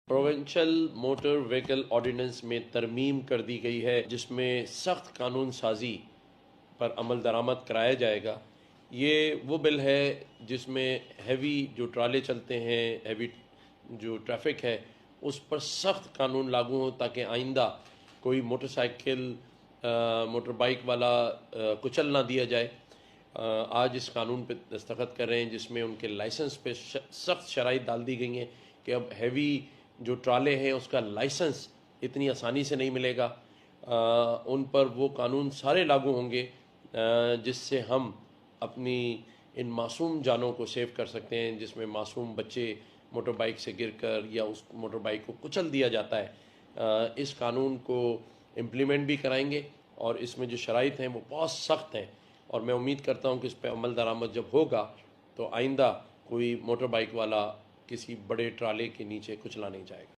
Provincial motor vehicle ordinance में तरमीम कर दी गई है, जिसमें सख्त कानून साजी पर अमल दरामद कराया जाएगा। ये वो बिल है जिसमें हैवी जो ट्राले चलते हैं, हैवी जो ट्रैफिक है, उस पर सख्त कानून लागू हो ताकि आइंदा कोई मोटरसाइकिल मोटर बाइक वाला कुचल ना दिया जाए। आज इस कानून पे दस्तखत कर रहे हैं जिसमें उनके लाइसेंस पे सख्त शराइत डाल दी गई हैं कि अब हैवी जो ट्राले हैं उसका लाइसेंस इतनी आसानी से नहीं मिलेगा। उन पर वो कानून सारे लागू होंगे जिससे हम अपनी इन मासूम जानों को सेव कर सकते हैं, जिसमें मासूम बच्चे मोटर बाइक से गिरकर या उस मोटर बाइक को कुचल दिया जाता है। इस कानून को इम्प्लीमेंट भी कराएंगे और इसमें जो शराइत हैं वो बहुत सख्त हैं, और मैं उम्मीद करता हूँ कि इस पर अमल दरामद जब होगा तो आइंदा कोई मोटर बाइक वाला किसी बड़े ट्राले के नीचे कुचला नहीं जाएगा।